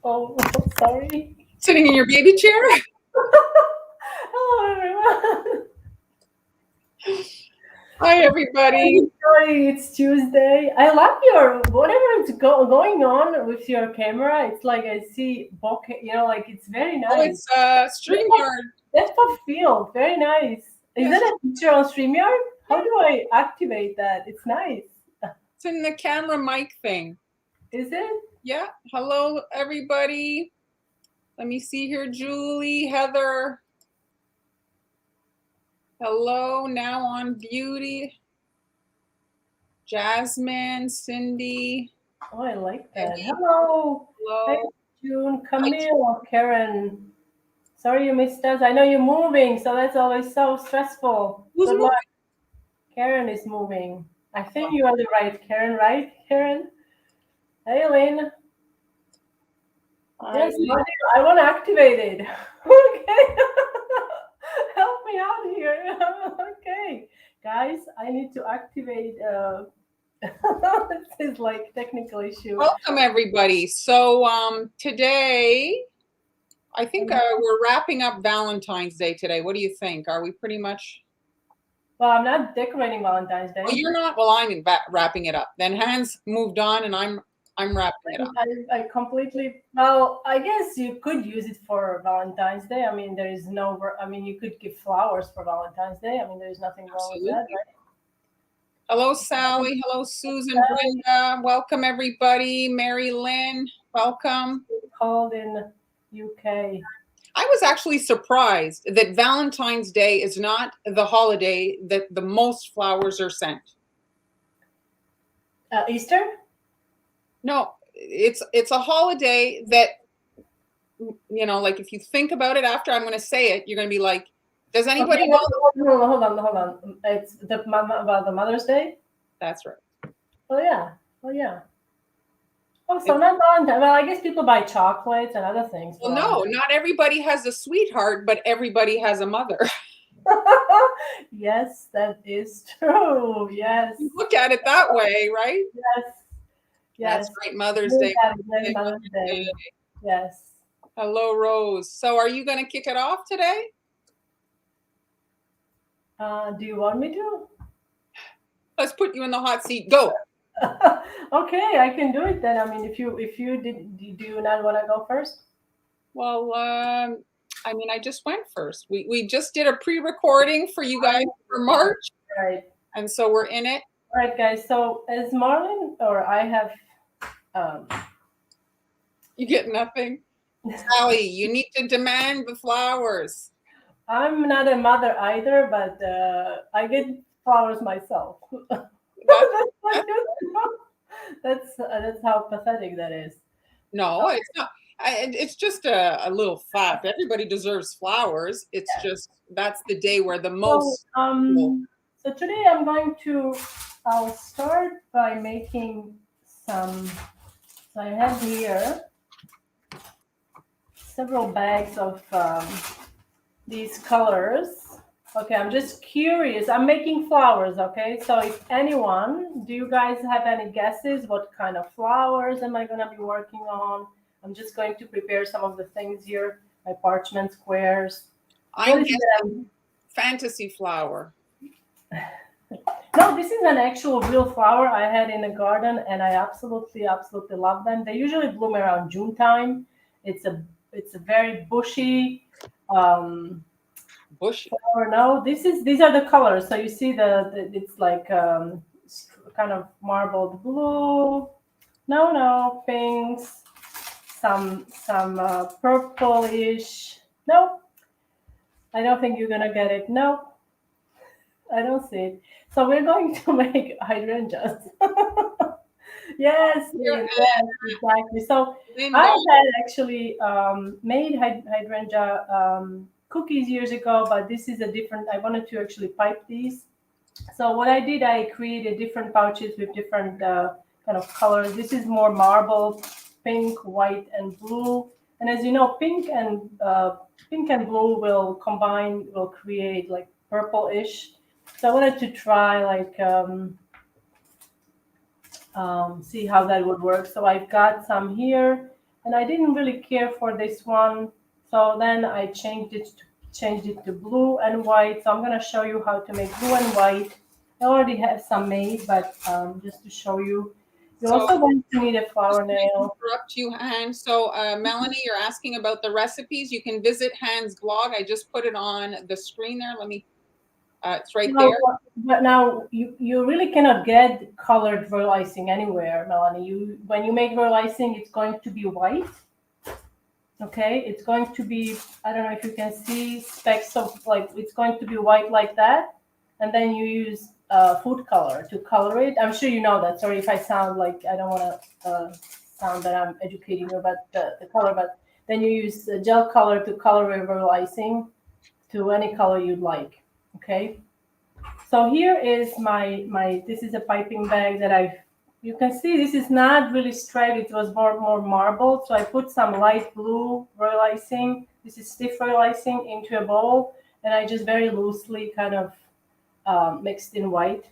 Oh, sorry. Sitting in your baby chair? Hello, everyone. Hi, everybody. Sorry, it's Tuesday. I love your whatever is going on with your camera. It's like I see bokeh, like it's very Oh, nice. it's StreamYard. That's a field. Very nice. Is Yes. that a picture on StreamYard? How do I activate that? It's nice. It's in the camera mic thing. Is it? Yeah. Hello, everybody. Let me see here. Julie, Heather. Hello, now on Beauty. Jasmine, Cindy. Oh, I like that. Debbie. Hello. Hello. Hey, June, Camille, Karen. Sorry you missed us. I know you're moving, so that's always so stressful. Who's Good moving? luck. Karen is moving. I think you are the right Karen, right, Karen? Hey, Lynn. Yes, I want to activate it. Okay. Help me out here. Okay. Guys, I need to activate this is like technical issue. Welcome, everybody. So today, I think we're wrapping up Valentine's Day today. What do you think? Are we pretty much? Well, I'm not decorating Valentine's Day. Oh, you're not? Well, I'm wrapping it up. Then Hans moved on, and I'm wrapping it up. I completely. Well, I guess you could use it for Valentine's Day. I mean, there is no. I mean, you could give flowers for Valentine's Day. I mean, there is nothing wrong with that, right? Hello, Sally. Hello, Susan, Brenda. Welcome, everybody. Mary Lynn, welcome. Called in UK. I was actually surprised that Valentine's Day is not the holiday that the most flowers are sent. Easter? No, it's a holiday that, like if you think about it after I'm going to say it, you're going to be like, does anybody know? Hold on. It's about the Mother's Day? That's right. Oh, yeah. Oh, so not Valentine. Well, I guess people buy chocolates and other things. Well, no, not everybody has a sweetheart, but everybody has a mother. Yes, that is true. Yes. You look at it that way, right? Yes. That's great. Mother's Day. Mother's Day. Yes. Hello, Rose. So are you going to kick it off today? Do you want me to? Let's put you in the hot seat. Go. Okay, I can do it then. I mean, if you do you not want to go first? Well, I mean, I just went first. We just did a pre-recording for you guys for March. Right. And so we're in it. All right, guys. So as Marlon or I have You get nothing. Sally, you need to demand the flowers. I'm not a mother either, but I get flowers myself. That's how pathetic that is. No, it's not. It's just a little fact. Everybody deserves flowers. It's just that's the day where the most. So today I'll start by making some. So I have here several bags of these colors. Okay, I'm just curious. I'm making flowers, okay? So if anyone, do you guys have any guesses? What kind of flowers am I going to be working on? I'm just going to prepare some of the things here, my parchment squares. I'm guessing fantasy flower. No, this is an actual real flower I had in the garden, and I absolutely love them. They usually bloom around June time. It's a very bushy flower. No, these are the colors. So you see it's like kind of marbled blue. No, pinks, some purplish. No, I don't think you're gonna get it. No, I don't see it. So we're going to make hydrangeas. Yes, exactly. So I had actually made hydrangea cookies years ago, but this is a different. I wanted to actually pipe these. So what I did, I created different pouches with different kind of colors. This is more marble, pink, white, and blue. And as you know, pink and blue will combine, will create like purple-ish. So I wanted to try like see how that would work. So I've got some here. and I didn't really care for this one. So then I changed it to blue and white. So I'm going to show you how to make blue and white. I already have some made, but just to show you. You're also going to need a flower nail. Interrupt you, Han. So, Melanie, you're asking about the recipes. You can visit Han's blog. I just put it on the screen there. Let me. It's right there. But now you really cannot get colored royal icing anywhere, Melanie. When you make royal icing, it's going to be white. Okay, it's going to be, I don't know if you can see specks of, like, it's going to be white like that, and then you use food color to color it. I'm sure you know that. Sorry if I sound like I don't want to sound that I'm educating you about the color, but then you use gel color to color your royal icing to any color you'd like. Okay, so here is my this is a piping bag that you can see this is not really straight, it was more marbled. So I put some light blue royal icing, this is stiff royal icing, into a bowl, and I just very loosely kind of mixed in white.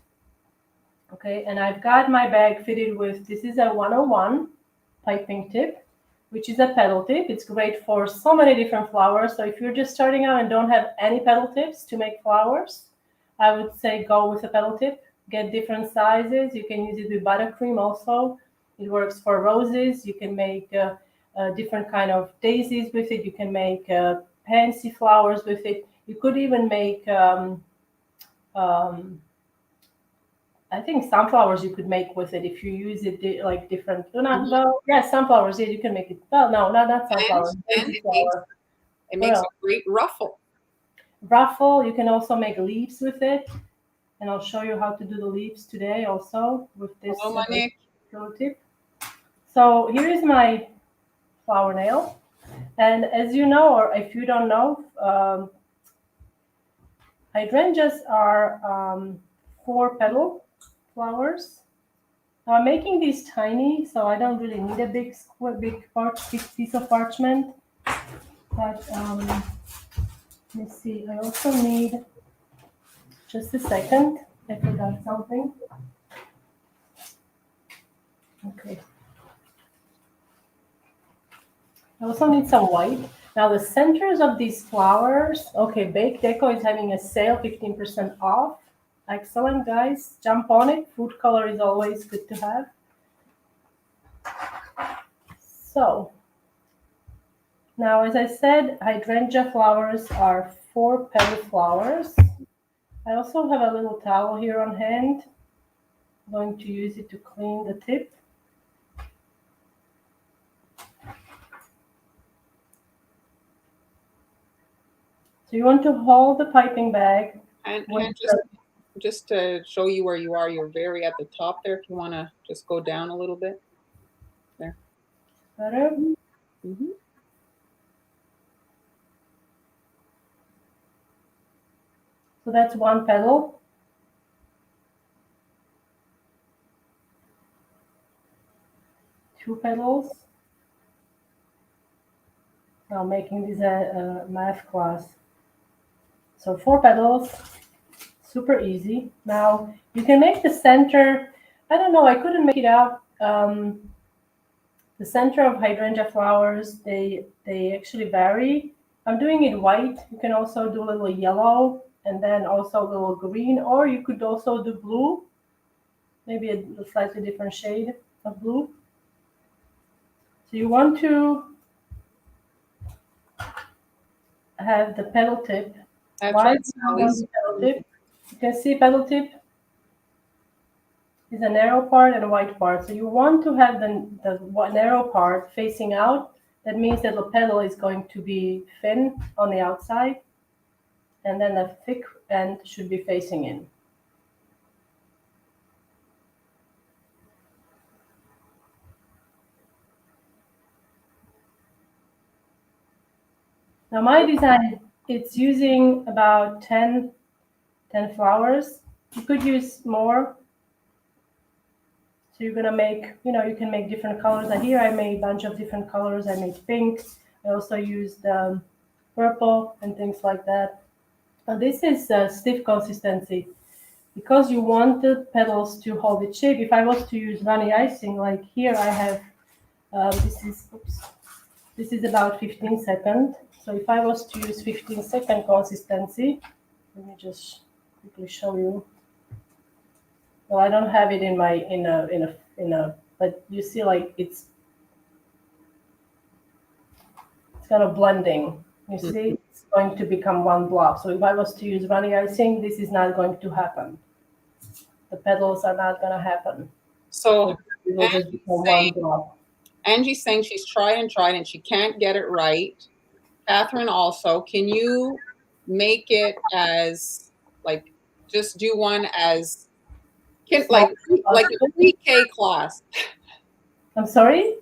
Okay, and I've got my bag fitted with, this is a 101 piping tip, which is a petal tip. It's great for so many different flowers. So if you're just starting out and don't have any petal tips to make flowers, I would say go with a petal tip. Get different sizes. You can use it with buttercream also. It works for roses. You can make different kind of daisies with it. You can make pansy flowers with it. You could even make, I think sunflowers you could make with it if you use it like different. Yeah, sunflowers. Yeah, you can make it. Well, no, not sunflowers. And it makes a great ruffle. Ruffle. You can also make leaves with it. And I'll show you how to do the leaves today also with this tip. So here is my flower nail. And as you know, or if you don't know, hydrangeas are 4-petal flowers. Now I'm making these tiny, so I don't really need a big piece of parchment. But let me see, I also need, just a second, I forgot something. Okay. I also need some white. Now the centers of these flowers, okay, Bake Deco is having a sale, 15% off. Excellent, guys. Jump on it. Food color is always good to have. So now, as I said, hydrangea flowers are 4-petal flowers. I also have a little towel here on hand. I'm going to use it to clean the tip. So you want to hold the piping bag. And just to show you where you are, you're very at the top there. If you want to just go down a little bit. There. Better? Mm-hmm. So that's 1 petal. Two petals. Now making this a math class. So 4 petals, super easy. Now you can make the center, I don't know, I couldn't make it out. The center of hydrangea flowers, they actually vary. I'm doing it white. You can also do a little yellow and then also a little green, or you could also do blue, maybe a slightly different shade of blue. So you want to have the petal tip. Why do you want the petal tip? You can see petal tip is a narrow part and a wide part. So you want to have the narrow part facing out. That means that the petal is going to be thin on the outside, and then the thick end should be facing in. Now my design, it's using about 10 flowers. You could use more. So you're gonna make, you can make different colors. And here I made a bunch of different colors. I made pink. I also used purple and things like that. Now this is stiff consistency. Because you want the petals to hold its shape. If I was to use runny icing, like here I have, this is This is about 15 seconds. So if I was to use 15-second consistency, let me just quickly show you. Well, I don't have it in my but you see, like it's kind of blending. You see, it's going to become one blob. So if I was to use runny icing, this is not going to happen. The petals are not going to happen. So it will just become one blob. Angie's saying she's tried and she can't get it right. Catherine also, can you make it as like, just do one as like a pre-K class? I'm sorry?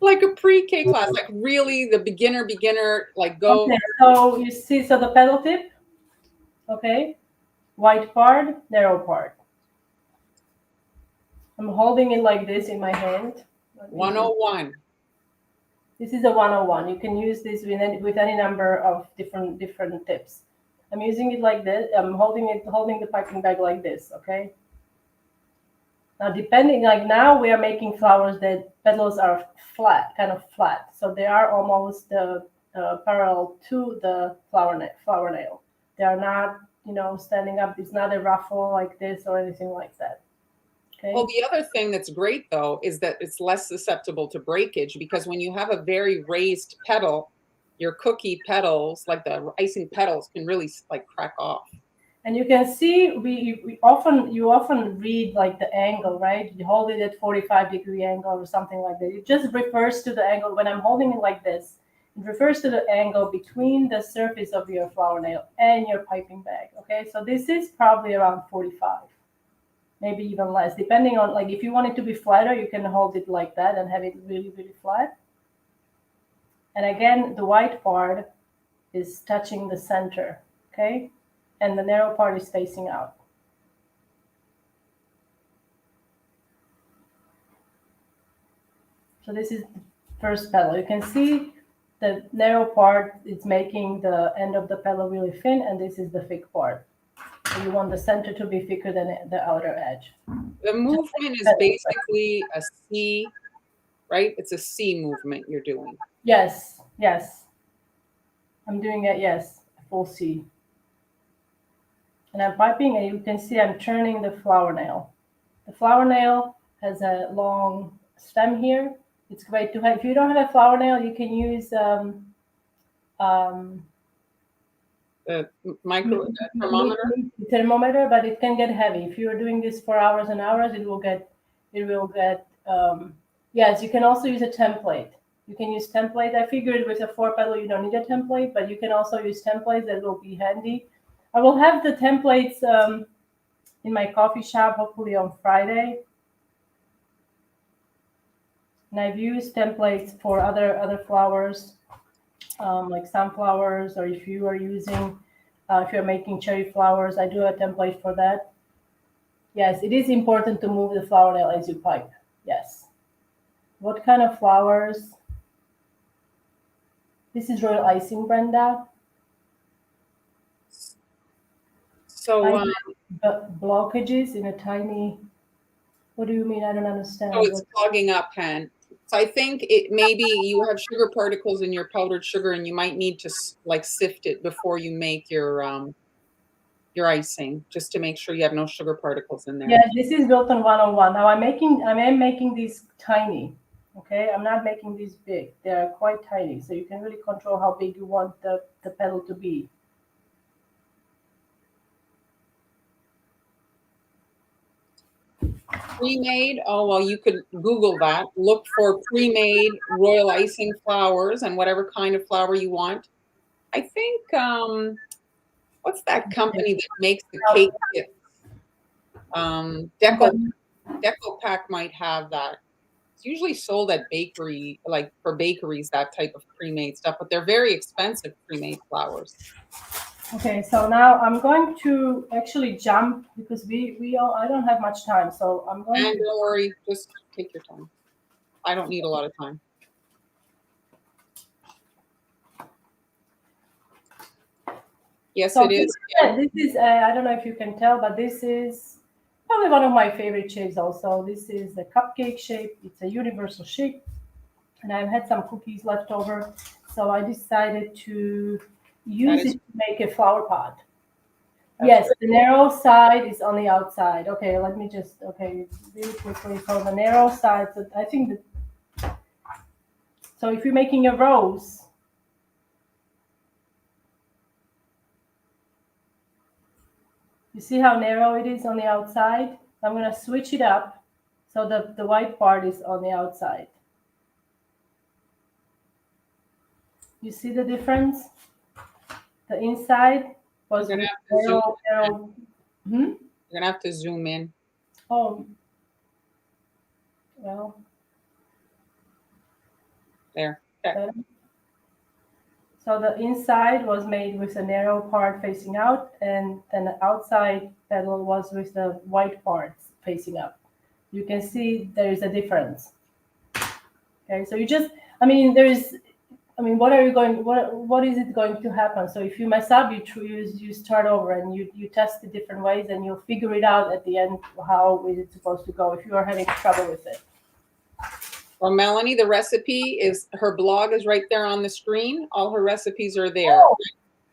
Like a pre-K class, like really the beginner, like go. Okay, so you see, so the petal tip, okay, white part, narrow part. I'm holding it like this in my hand. 101. This is a 101. You can use this with any number of different tips. I'm using it like this. I'm holding the piping bag like this, okay? Now, depending, like now we are making flowers that petals are flat, kind of flat. So they are almost parallel to the flower nail. They are not, standing up. It's not a ruffle like this or anything like that. Okay. Well, the other thing that's great though is that it's less susceptible to breakage, because when you have a very raised petal, your cookie petals, like the icing petals, can really like crack off. And you can see you often read like the angle, right? You hold it at 45-degree angle or something like that. It just refers to the angle. When I'm holding it like this, it refers to the angle between the surface of your flower nail and your piping bag. Okay, so this is probably around 45, maybe even less, depending on, like, if you want it to be flatter, you can hold it like that and have it really, really flat. And again, the white part is touching the center, okay? And the narrow part is facing out. So this is the first petal. You can see the narrow part is making the end of the petal really thin, and this is the thick part. So you want the center to be thicker than the outer edge. The movement is basically a C, right? It's a C movement you're doing. Yes, yes. I'm doing it, yes, full C. And I'm piping, and you can see I'm turning the flower nail. The flower nail has a long stem here. It's great to have. If you don't have a flower nail, you can use the thermometer, but it can get heavy. If you're doing this for hours and hours, it will get. Yes, you can also use a template. You can use template. I figured with a 4-petal you don't need a template, but you can also use templates. That will be handy. I will have the templates in my coffee shop, hopefully on Friday. And I've used templates for other flowers, like sunflowers, or if you are using, if you're making cherry flowers, I do a template for that. Yes, it is important to move the flower nail as you pipe. Yes. What kind of flowers? This is royal icing, Brenda. So blockages in a tiny. What do you mean? I don't understand. So it's clogging up, Han. So I think it maybe you have sugar particles in your powdered sugar, and you might need to like sift it before you make your icing, just to make sure you have no sugar particles in there. Yeah, this is built on 101. Now I am making these tiny. Okay, I'm not making these big. They are quite tiny, so you can really control how big you want the petal to be. Pre-made? Oh, well, you could Google that. Look for pre-made royal icing flowers and whatever kind of flower you want. I think, what's that company that makes the cake kits? Deco Pack might have that. It's usually sold at bakery, like for bakeries, that type of pre-made stuff, but they're very expensive pre-made flowers. Okay, so now I'm going to actually jump because I don't have much time, so I'm going. And don't worry, just take your time. I don't need a lot of time. Yes, so it is. Yeah. This is I don't know if you can tell, but this is probably one of my favorite shapes. Also, this is the cupcake shape. It's a universal shape. and I've had some cookies left over, so I decided to use it to make a flower pot. Yes, the narrow side is on the outside. Okay, let me just, okay, really quickly. So the narrow side, so I think that, so if you're making a rose, you see how narrow it is on the outside? I'm going to switch it up so that the white part is on the outside. You see the difference? The inside was narrow. You're gonna have to zoom in. Oh, well. There. Okay. So the inside was made with a narrow part facing out, and then the outside petal was with the white parts facing up. You can see there is a difference. Okay, so you just, I mean, what are you going, what is it going to happen? So if you mess up, you start over and you test the different ways, and you'll figure it out at the end how is it supposed to go if you are having trouble with it. Well, Melanie, the recipe is, her blog is right there on the screen. All her recipes are there. Oh,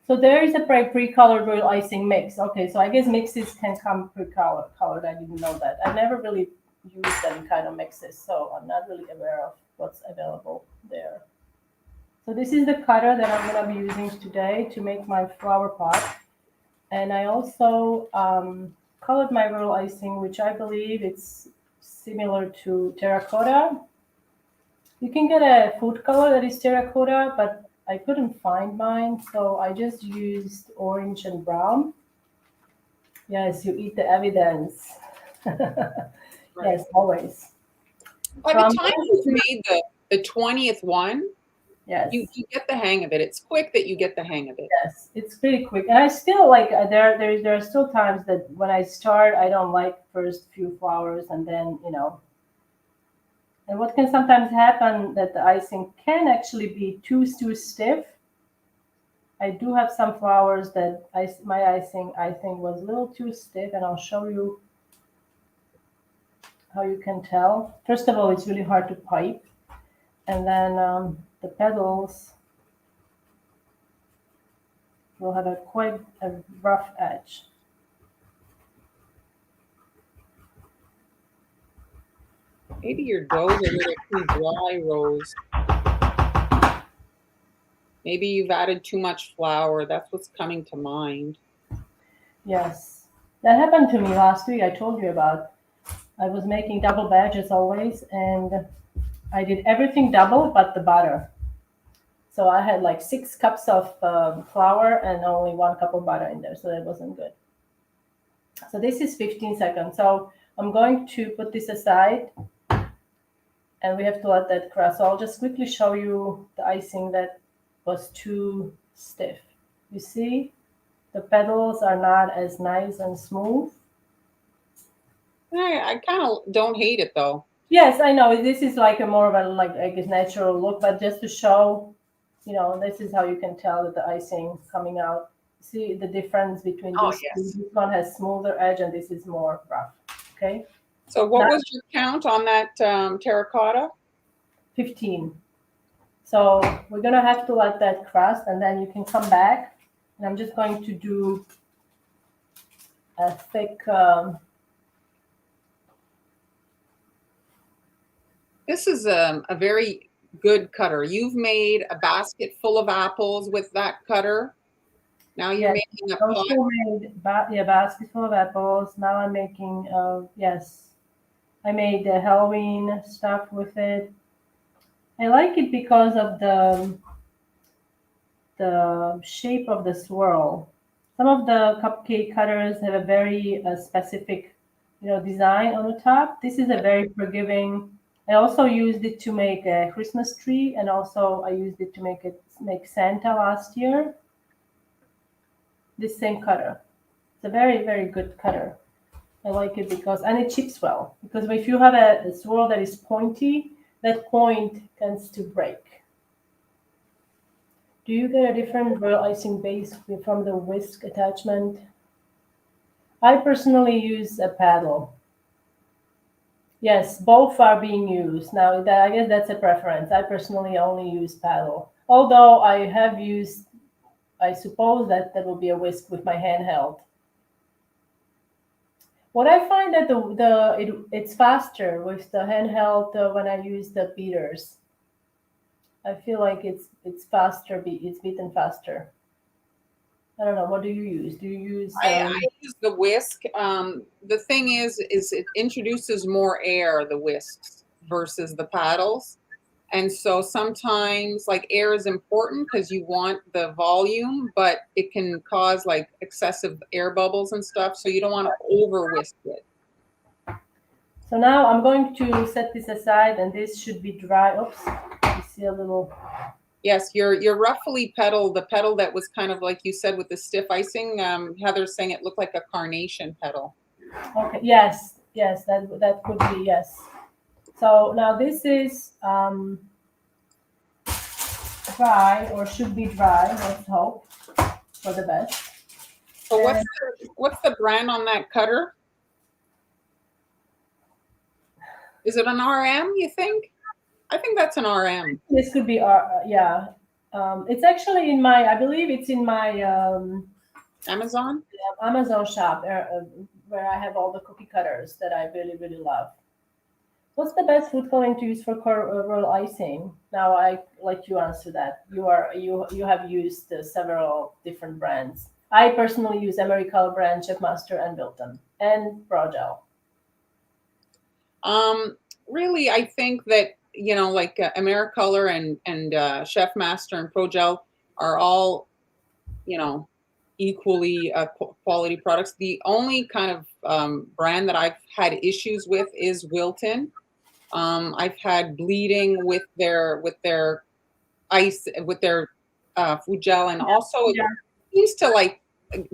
so there is a pre-colored royal icing mix. Okay, so I guess mixes can come pre-colored. I didn't know that. I never really used any kind of mixes, so I'm not really aware of what's available there. So this is the cutter that I'm going to be using today to make my flower pot. And I also colored my royal icing, which I believe it's similar to terracotta. You can get a food color that is terracotta, but I couldn't find mine, so I just used orange and brown. Yes, you eat the evidence. Right. Yes, always. By the time you've made the 20th one, yes, you get the hang of it. It's quick that you get the hang of it. Yes, it's pretty quick. And I still like, there are still times that when I start, I don't like first few flowers, and then, and what can sometimes happen that the icing can actually be too stiff. I do have some flowers that my icing, I think, was a little too stiff, and I'll show you how you can tell. First of all, it's really hard to pipe, and then the petals will have quite a rough edge. Maybe your dough's a little too dry, Rose. Maybe you've added too much flour. That's what's coming to mind. Yes, that happened to me last week. I told you about. I was making double batch as always, and I did everything double but the butter. So I had like 6 cups of flour and only 1 cup of butter in there, so that wasn't good. So this is 15 seconds. So I'm going to put this aside, and we have to let that crust. So I'll just quickly show you the icing that was too stiff. You see, the petals are not as nice and smooth. I kind of don't hate it though. Yes, I know this is like a more of a I guess natural look, but just to show, this is how you can tell that the icing coming out. See the difference between these two? This one has smoother edge and this is more rough. Okay. So what was your count on that terracotta? 15. So we're gonna have to let that crust, and then you can come back. And I'm just going to do a thick. This is a very good cutter. You've made a basket full of apples with that cutter. Now you're making a pot. Also made basket full of apples. Now I'm making I made the Halloween stuff with it. I like it because of the shape of the swirl. Some of the cupcake cutters have a very specific, design on the top. This is a very forgiving. I also used it to make a Christmas tree, and also I used it to make Santa last year. This same cutter. It's a very, very good cutter. I like it and it chips well. Because if you have a swirl that is pointy, that point tends to break. Do you get a different royal icing base from the whisk attachment? I personally use a paddle. Yes, both are being used now. That, I guess that's a preference. I personally only use paddle, although I have used. I suppose that that will be a whisk with my handheld. What I find that it's faster with the handheld when I use the beaters. I feel like it's faster. It's beaten faster. I don't know. What do you use? Do you use? I use the whisk. The thing is it introduces more air, the whisks, versus the paddles. And so sometimes like air is important because you want the volume, but it can cause like excessive air bubbles and stuff. So you don't want to over whisk it. So now I'm going to set this aside, and this should be dry. Oops, you see a little. Yes, your roughly petal, the petal that was kind of like you said with the stiff icing. Heather's saying it looked like a carnation petal. Okay. Yes. Yes. That could be yes. So now this is dry, or should be dry. Let's hope for the best. So And what's the brand on that cutter? Is it an RM, you think? I think that's an RM. this could be yeah. It's actually in my. I believe it's in my Amazon? Amazon shop where I have all the cookie cutters that I really really love. What's the best food coloring to use for royal icing? Now I let you answer that. You have used several different brands. I personally use Americolor brand, Chefmaster, and Wilton, and Progel. Really, I think that like Americolor and Chef Master and Progel are all equally quality products. The only kind of brand that I've had issues with is Wilton. I've had bleeding with their ice with their food gel, and also it Yeah. seems to like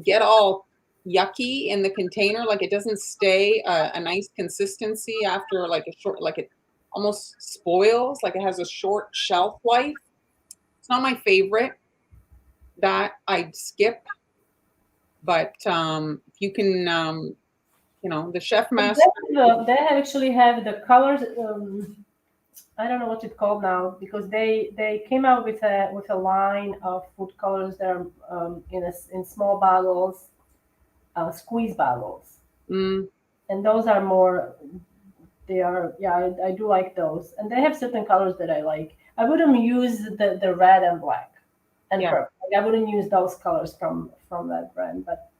get all yucky in the container. Like it doesn't stay a nice consistency after like a short, like it almost spoils. Like it has a short shelf life. It's not my favorite. That I'd skip, but if you can, the Chef Master. They actually have the colors. I don't know what it's called now because they came out with a line of food colors that are in small bottles, squeeze bottles, Mm, and those are more. They are, yeah, I do like those, and they have certain colors that I like. I wouldn't use the red and black and yeah. purple. Like, I wouldn't use those colors from that brand, but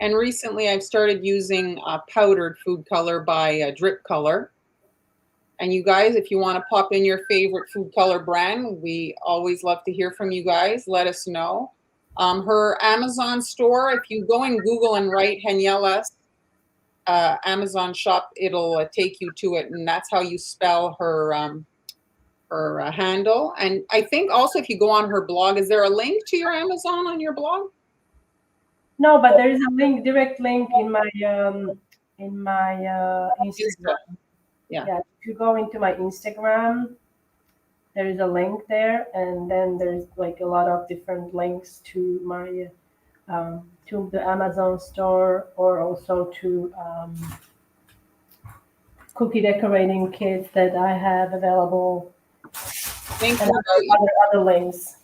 And recently, I've started using powdered food color by Drip Color. And you guys, if you want to pop in your favorite food color brand, we always love to hear from you guys. Let us know. Her Amazon store, if you go in Google and write Haniela's Amazon shop, it'll take you to it, and that's how you spell her handle. And I think also if you go on her blog, is there a link to your Amazon on your blog? no, but there is a link, direct link in my Instagram. Yeah. Yeah, if you go into my Instagram, there is a link there, and then there's like a lot of different links to the Amazon store, or also to cookie decorating kits that I have available, Thank and you. other links.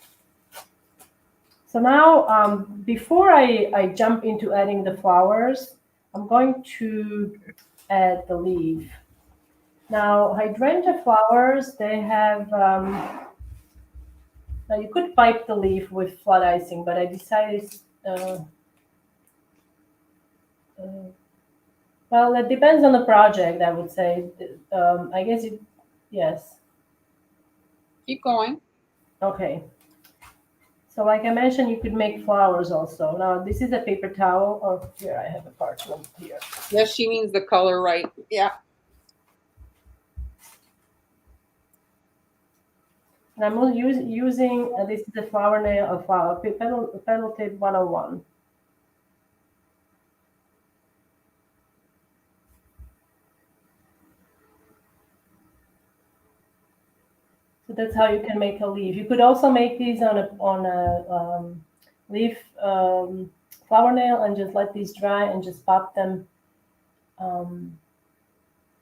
So now, before I jump into adding the flowers, I'm going to add the leaf. Now, hydrangea flowers, they have, now you could pipe the leaf with flat icing, but I decided, uh, uh, well, it depends on the project, I would say. I guess yes. Keep going. Okay. So like I mentioned, you could make flowers also. Now, this is a paper towel, or here I have a parchment here. Yes, she means the color right. Yeah. And I'm using, this is a flower nail, a flower, petal tape 101. So that's how you can make a leaf. You could also make these on a leaf flower nail and just let these dry and just pop them Um,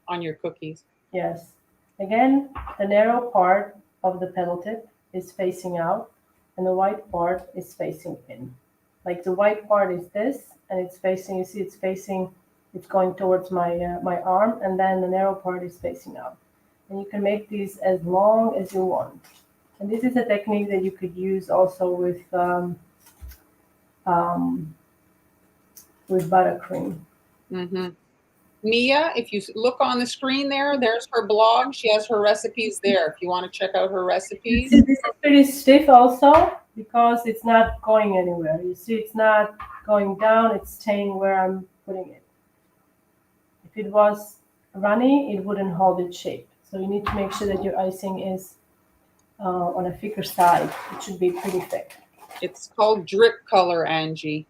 On your cookies. yes. Again, the narrow part of the petal tip is facing out, and the white part is facing in. Like the white part is this, and it's facing. You see, it's facing. It's going towards my arm, and then the narrow part is facing out. And you can make these as long as you want. And this is a technique that you could use also um, with buttercream. Mm-hmm. Mia, if you look on the screen there, there's her blog. She has her recipes there. If you want to check out her You recipes. see, this is pretty stiff also because it's not going anywhere. You see, it's not going down, it's staying where I'm putting it. If it was runny, it wouldn't hold its shape. So you need to make sure that your icing is on a thicker side. It should be pretty thick. It's called drip color, Angie.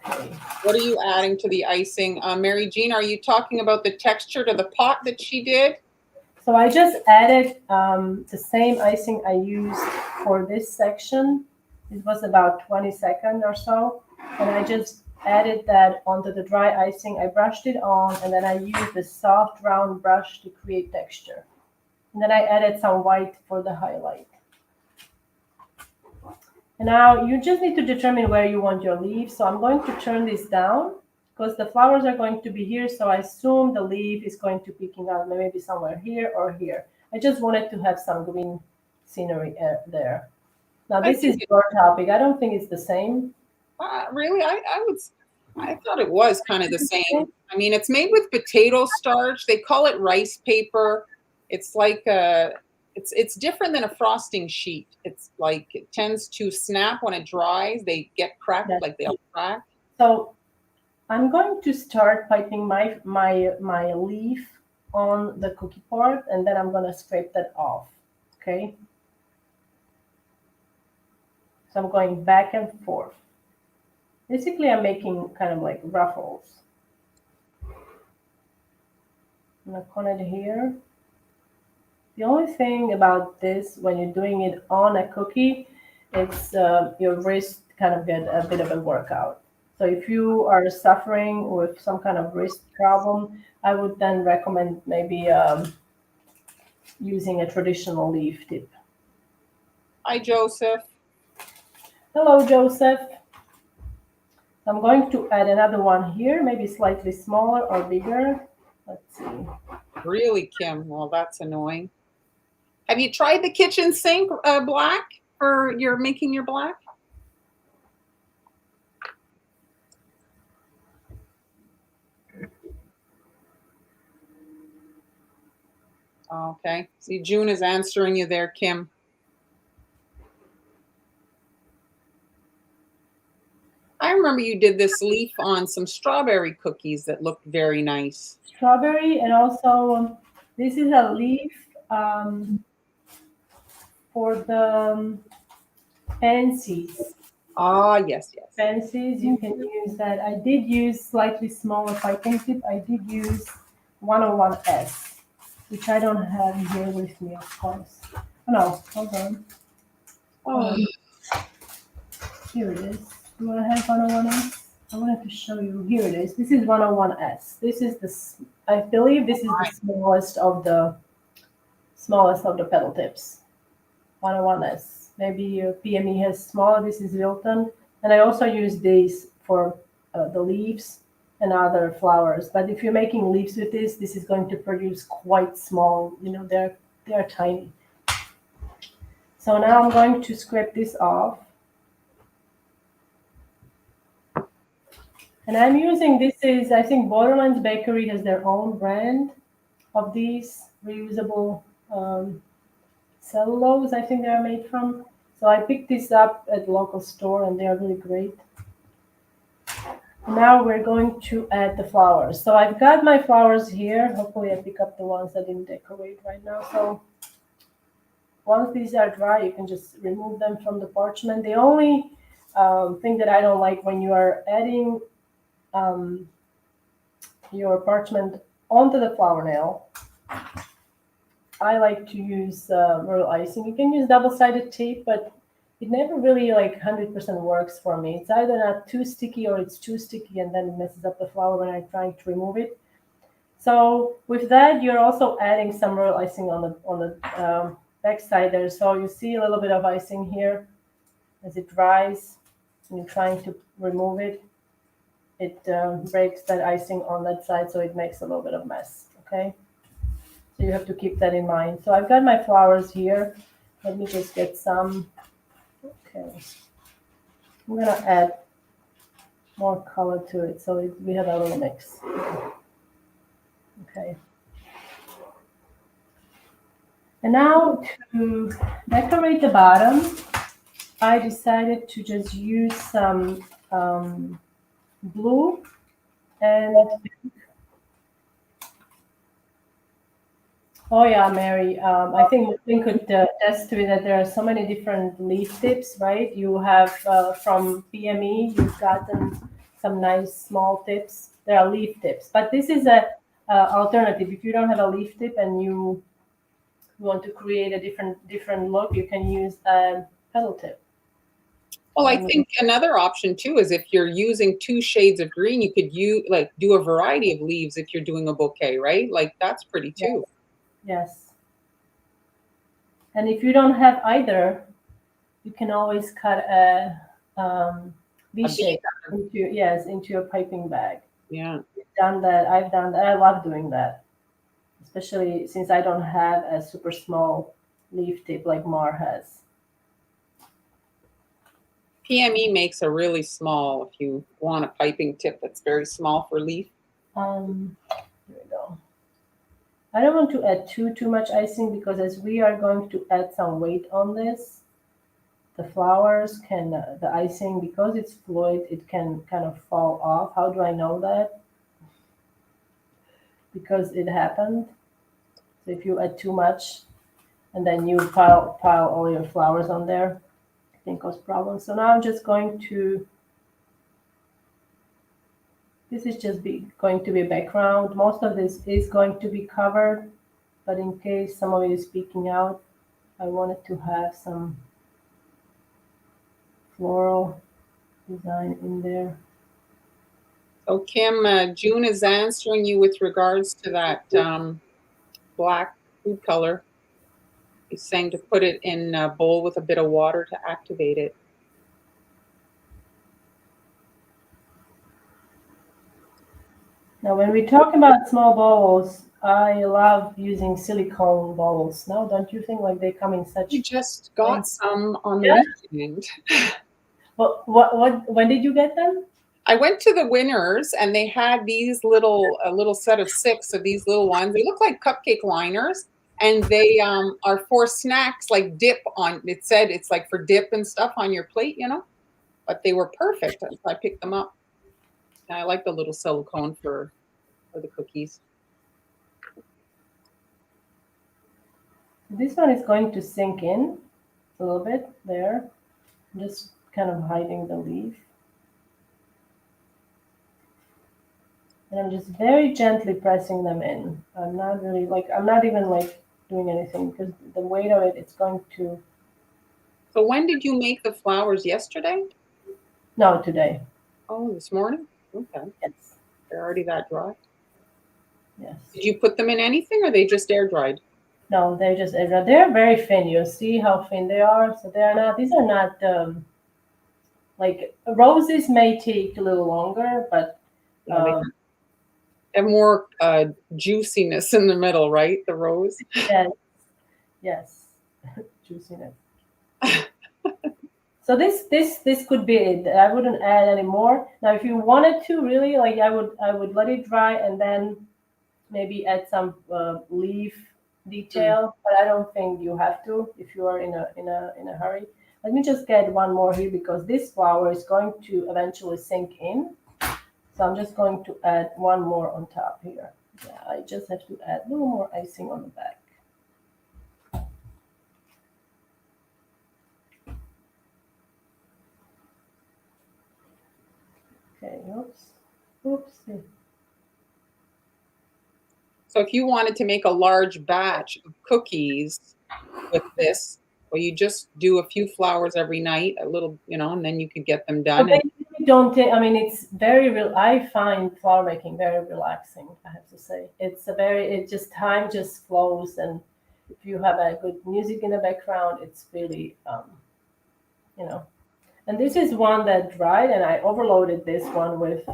Okay. What are you adding to the icing? Mary Jean, are you talking about the texture to the pot that she did? So I just added the same icing I used for this section. It was about 20 seconds or so. And I just added that onto the dry icing. I brushed it on, and then I used the soft round brush to create texture. And then I added some white for the highlight. And now you just need to determine where you want your leaf. So I'm going to turn this down because the flowers are going to be here. So I assume the leaf is going to peeking out maybe somewhere here or here. I just wanted to have some green scenery there. Now this is your topic. I don't think it's the same. Really, I thought it was kind of the same. I mean, it's made with potato starch. They call it rice paper. It's like it's different than a frosting sheet. It's like it tends to snap when it dries. They get cracked, Yes. like they'll crack. So I'm going to start piping my leaf on the cookie part, and then I'm going to scrape that off. Okay. So I'm going back and forth. Basically, I'm making kind of like ruffles. I'm going to connect it here. The only thing about this, when you're doing it on a cookie, it's your wrist kind of get a bit of a workout. So if you are suffering with some kind of wrist problem, I would then recommend maybe using a traditional leaf tip. Hi, Joseph. Hello, Joseph. I'm going to add another one here, maybe slightly smaller or bigger. Let's see. Really, Kim? Well, that's annoying. Have you tried the kitchen sink black for your making your black? Okay. See, June is answering you there, Kim. I remember you did this leaf on some strawberry cookies that looked very nice. Strawberry, and also this is a leaf for the pansies. Ah, yes, yes. Pansies, you can use that. I did use slightly smaller piping tip. I did use 101S, which I don't have here with me, of course. Oh, no, hold on. Oh, Here it is. Do I have 101S? I wanted to show you. Here it is. This is 101S. This is I believe this is the smallest of the petal tips. 101S. Maybe your PME has smaller. This is Wilton. And I also use these for the leaves and other flowers. But if you're making leaves with this is going to produce quite small. You know, they're tiny. So now I'm going to scrape this off. And I'm using, this is, I think Borderlands Bakery has their own brand of these reusable cellulose, I think they are made from. So I picked this up at the local store and they are really great. Now we're going to add the flowers. So I've got my flowers here. Hopefully I pick up the ones I didn't decorate right now. So once these are dry, you can just remove them from the parchment. The only thing that I don't like when you are adding your parchment onto the flower nail, I like to use royal icing. You can use double-sided tape, but it never really like 100% works for me. It's either not too sticky or it's too sticky and then it messes up the flower when I'm trying to remove it. So with that, you're also adding some real icing on the back side there. So you see a little bit of icing here as it dries and you're trying to remove it. It breaks that icing on that side, so it makes a little bit of mess, okay? So you have to keep that in mind. So I've got my flowers here. Let me just get some. Okay. I'm gonna add more color to it so we have a little mix. Okay. And now to decorate the bottom, I decided to just use some blue and oh yeah, Mary. I think we could attest to it that there are so many different leaf tips, right? You have from PME, you've gotten some nice small tips. There are leaf tips, but this is a alternative. If you don't have a leaf tip and you want to create a different look, you can use a petal tip. Well, I think another option too is if you're using 2 shades of green, you could do a variety of leaves if you're doing a bouquet, right? Like that's pretty too. Yes. And if you don't have either, you can always cut a V shape into a piping bag. Yeah. I've done that. I've done that. I love doing that, especially since I don't have a super small leaf tip like Mar has. PME makes a really small, if you want a piping tip that's very small for leaf. Here we go. I don't want to add too much icing because as we are going to add some weight on this, the flowers can, the icing, because it's fluid, it can kind of fall off. How do I know that? Because it happened. So if you add too much and then you pile all your flowers on there, it can cause problems. So now I'm just going to, this is just going to be a background. Most of this is going to be covered, but in case some of it is peeking out, I wanted to have some floral design in there. So Kim, June is answering you with regards to that black food color. He's saying to put it in a bowl with a bit of water to activate it. Now, when we talk about small bowls, I love using silicone bowls. Now, don't you think like they come in such? You just got some on the weekend. When did you get them? I went to the Winners and they had these a little set of 6 of these little ones. They look like cupcake liners and they are for snacks, like dip on. It said it's like for dip and stuff on your plate, but they were perfect. So I picked them up. And I like the little silicone for the cookies. This one is going to sink in a little bit there. I'm just kind of hiding the leaf. And I'm just very gently pressing them in. I'm not even like doing anything because the weight of it, it's going to. So when did you make the flowers? Yesterday? No, today. Oh, this morning? Okay. Yes. They're already that dry? Yes. Did you put them in anything or they just air dried? No, they're very thin. You see how thin they are. So these are not like roses may take a little longer, but They have more juiciness in the middle, right? The rose. Yes, juiciness. So this could be it. I wouldn't add any more. Now, if you wanted to, really, like I would let it dry and then maybe add some leaf detail. But I don't think you have to if you are in a hurry. Let me just get one more here because this flower is going to eventually sink in. So I'm just going to add one more on top here. Yeah, I just have to add a little more icing on the back. Okay, oopsie. So if you wanted to make a large batch of cookies with this, Well, you just do a few flowers every night, a little, and then you could get them But done. they really don't take, I mean, it's very real. I find flower making very relaxing, I have to say. It just, time just flows. And if you have a good music in the background, it's really, you know. And this is one that dried, and I overloaded this one with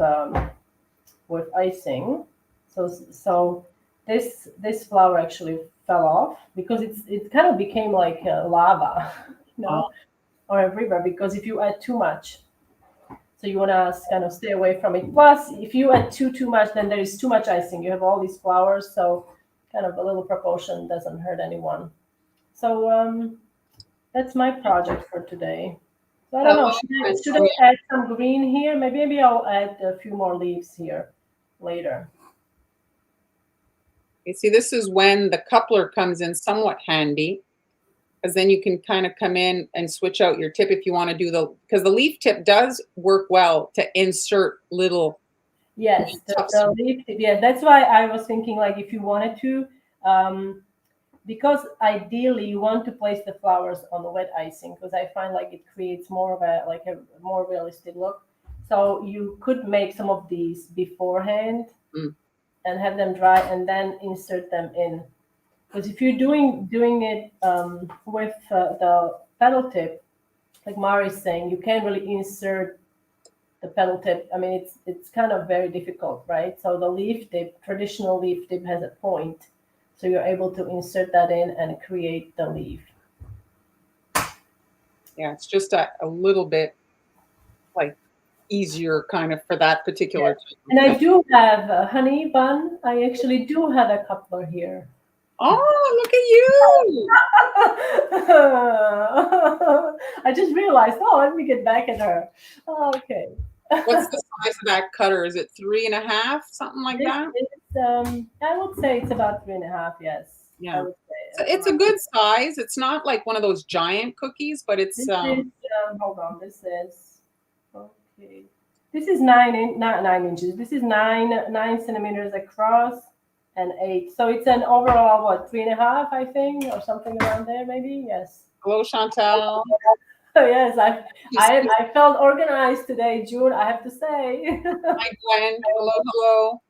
icing. So this flower actually fell off because it kind of became like lava, you know, or a river. Because if you add too much, so you want to kind of stay away from it. Plus, if you add too much, then there is too much icing. You have all these flowers, so kind of a little proportion doesn't hurt anyone. So that's my project for today. So I don't know. Should I add some green here? Maybe I'll add a few more leaves here later. You see, this is when the coupler comes in somewhat handy, because then you can kind of come in and switch out your tip if you want to do because the leaf tip does work well to insert little. Yes, the leaf tip. Yeah, that's why I was thinking, like, if you wanted to, because ideally you want to place the flowers on the wet icing, because I find like it creates more of a more realistic look. So you could make some of these beforehand and have them dry and then insert them in. Because if you're doing it with the petal tip, like Mari's saying, you can't really insert the petal tip. I mean, it's kind of very difficult, right? So the leaf tip, traditional leaf tip, has a point, so you're able to insert that in and create the leaf. Yeah, it's just a little bit like easier kind of for that particular. Yeah. And I do have a honey bun. I actually do have a coupler here. Oh, look at you! I just realized. Oh, let me get back at her. Oh, okay. What's the size of that cutter? Is it 3.5, something like that? I would say it's about 3.5. Yes. Yeah. I would say. So it's a good size. It's not like one of those giant cookies, but it's. Hold on. This is okay. This is 9 inches. This is 9 centimeters across and 8. So it's an overall 3.5, I think, or something around there, maybe. Yes. Hello, Chantal. Yes, I felt organized today, June, I have to say. Hi, Gwen. Hello.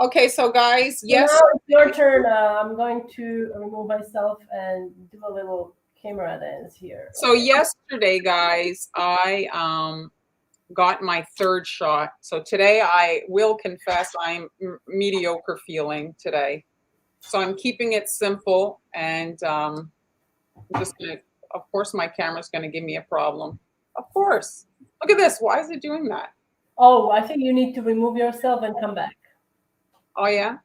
Okay, so guys, yes. So now it's your turn. I'm going to remove myself and do a little camera dance here. So yesterday, guys, I got my third shot. So today, I will confess I'm mediocre feeling today. So I'm keeping it simple, and I'm just gonna. Of course, my camera's going to give me a problem. Of course. Look at this. Why is it doing that? Oh, I think you need to remove yourself and come back. Oh, yeah?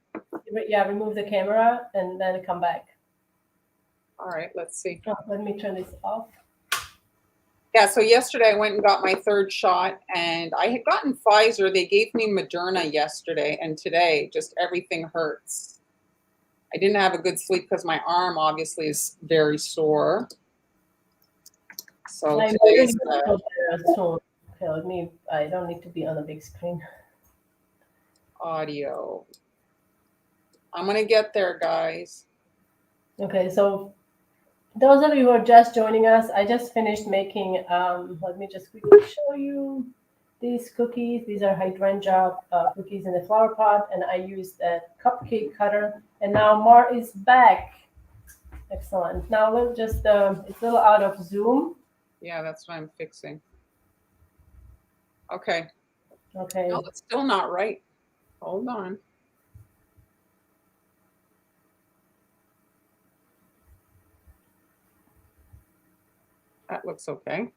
Yeah, remove the camera and then come back. All right, let's see. Oh, let me turn this off. Yeah, so yesterday I went and got my third shot, and I had gotten Pfizer. They gave me Moderna yesterday, and today just everything hurts. I didn't have a good sleep because my arm obviously is very sore. So today's okay, I don't need to be on a big screen. Audio. I'm going to get there, guys. Okay, so those of you who are just joining us, I just finished making, let me just quickly show you these cookies. These are hydrangea cookies in the flower pot, and I used a cupcake cutter, and now Mar is back. Excellent. Now we'll just, it's a little out of zoom. Yeah, that's what I'm fixing. Okay. Okay. No, it's still not right. Hold on. That looks okay.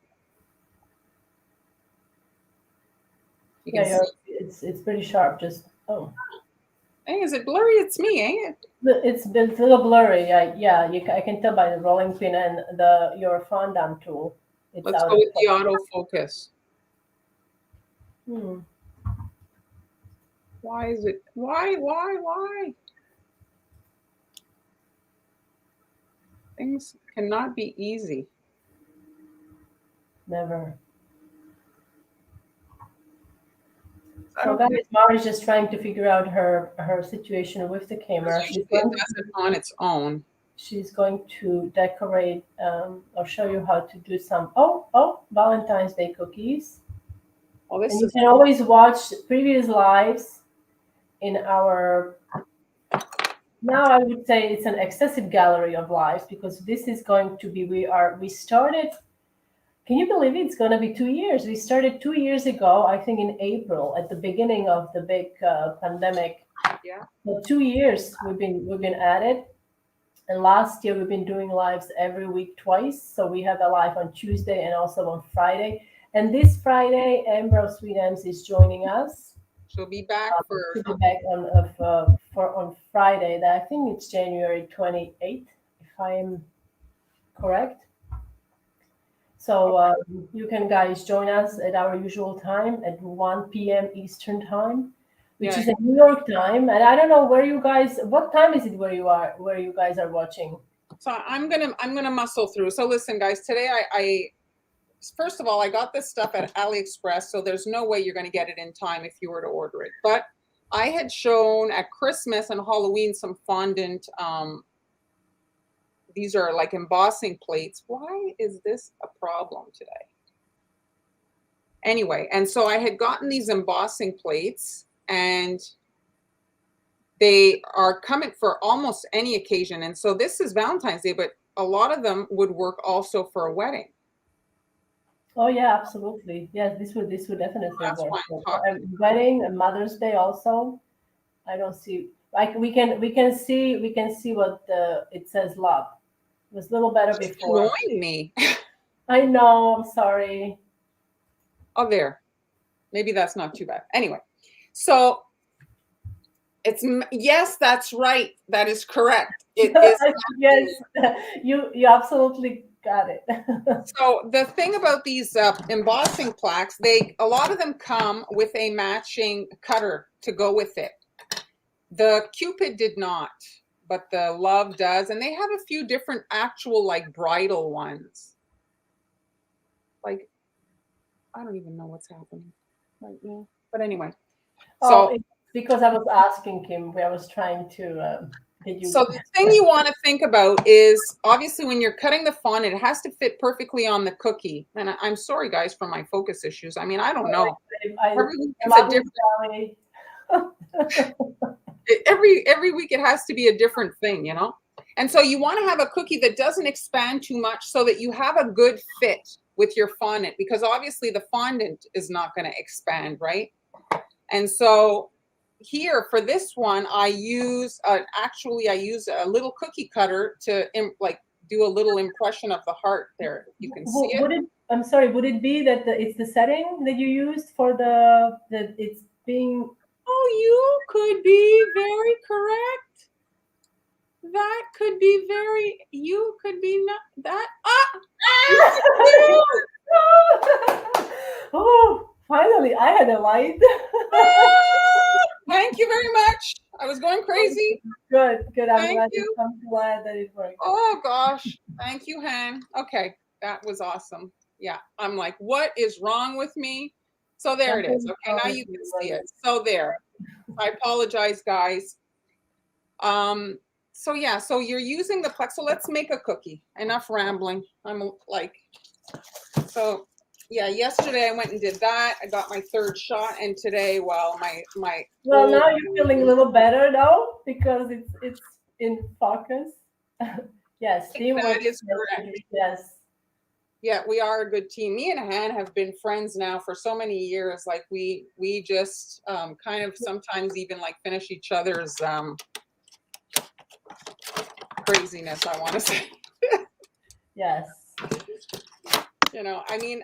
Yeah, it's pretty sharp. Just Hey, is it blurry? It's me, ain't it? It's a little blurry. I can tell by the rolling pin and your fondant tool. Let's go with the autofocus. Why is it? Why? Things cannot be easy. Never. So guys, Mara's just trying to figure out her situation with the camera. It does it on its own. she's going to decorate or show you how to do some Valentine's Day cookies. Oh, And this you is can always watch previous lives in our, now I would say it's an excessive gallery of lives, because this is going to be, we started, can you believe it? It's going to be 2 years. We started 2 years ago, I think in April, at the beginning of the big pandemic. yeah. So 2 years we've been at it. And last year we've been doing lives every week twice. So we have a live on Tuesday and also on Friday. And this Friday, Amber of Sweet Ems is joining us. She'll be back She'll for be back on Friday. I think it's January 28th, if I'm correct. So you can guys join us at our usual time at 1 p.m. Eastern time, which is a New York time. And I don't know where you guys. What time is it where you guys are watching? So I'm gonna muscle through. So listen, guys. Today I first of all, I got this stuff at Aliexpress, so there's no way you're going to get it in time if you were to order it. But I had shown at Christmas and Halloween some fondant. These are like embossing plates. Why is this a problem today? Anyway, and so I had gotten these embossing plates, and they are coming for almost any occasion. And so this is Valentine's Day, but a lot of them would work also for a wedding. Oh yeah, absolutely. Yes, this would definitely That's work. why I'm For a talking. wedding and Mother's Day also. I don't see, like, we can see what it says love. It was a little better It's before. annoying me. I know. I'm sorry. Oh, there. Maybe that's not too bad. Anyway, so it's yes, that's right. That is correct. It is. Yes, you absolutely got it. So the thing about these embossing plaques, a lot of them come with a matching cutter to go with it. The Cupid did not, but the Love does, and they have a few different actual like bridal ones. Like, I don't even know what's happening right now. But anyway, so It's because I was asking Kim. I was trying to get you. so the thing you want to think about is obviously when you're cutting the fondant, it has to fit perfectly on the cookie. And I'm sorry, guys, for my focus issues. I mean, I don't know. Every week it's a different. Every week it has to be a different thing, you know. And so you want to have a cookie that doesn't expand too much, so that you have a good fit with your fondant, because obviously the fondant is not going to expand, right? And so here for this one, I use a little cookie cutter to like do a little impression of the heart there. You can see it. I'm sorry. Would it be that it's the setting that you used for it's being? Oh, you could be very correct. That could be you could be not that. Oh, finally, I had a light. Thank you very much. I was going crazy. Good. Thank I'm you. glad that it worked. Oh gosh. Thank you, Han. Okay. That was awesome. Yeah. I'm like, what is wrong with me? So there it is. Okay. Now you can see it. So there. I apologize, guys. So yeah, so you're using the plex. So let's make a cookie. Enough rambling. I'm like, so yeah, yesterday I went and did that. I got my third shot, and today, well, my well, now you're feeling a little better though, because it's in focus. Yes, teamwork. That is correct. Yes. Yeah, we are a good team. Me and Han have been friends now for so many years. Like we just kind of sometimes even like finish each other's craziness, I want to say. Yes. You know, I mean,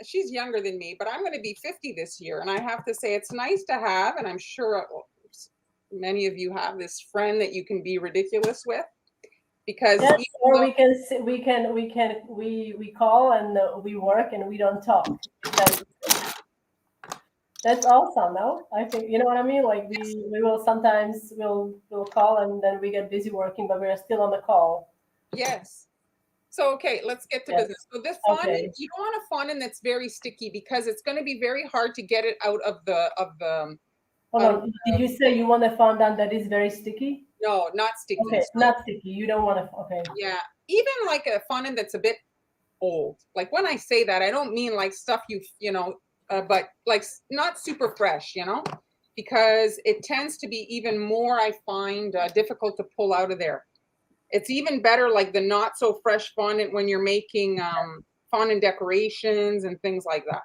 she's younger than me, but I'm going to be 50 this year. And I have to say, it's nice to have, and I'm sure many of you have this friend that you can be ridiculous with. Because yes, or we call and we work and we don't talk. That's awesome, no? I think, you know what I mean? Like we will sometimes we'll call and then we get busy working, but we're still on the call. Yes. So okay, let's get to business. So this fondant, you don't want a fondant that's very sticky, because it's going to be very hard to get it out of the Hold on. Did you say you want a fondant that is very sticky? No, not sticky. Okay, So, not sticky. You don't want to. Okay. yeah, even like a fondant that's a bit old. Like when I say that, I don't mean like stuff but like not super fresh, because it tends to be even more, I find, difficult to pull out of there. It's even better like the not so fresh fondant when you're making fondant decorations and things like that.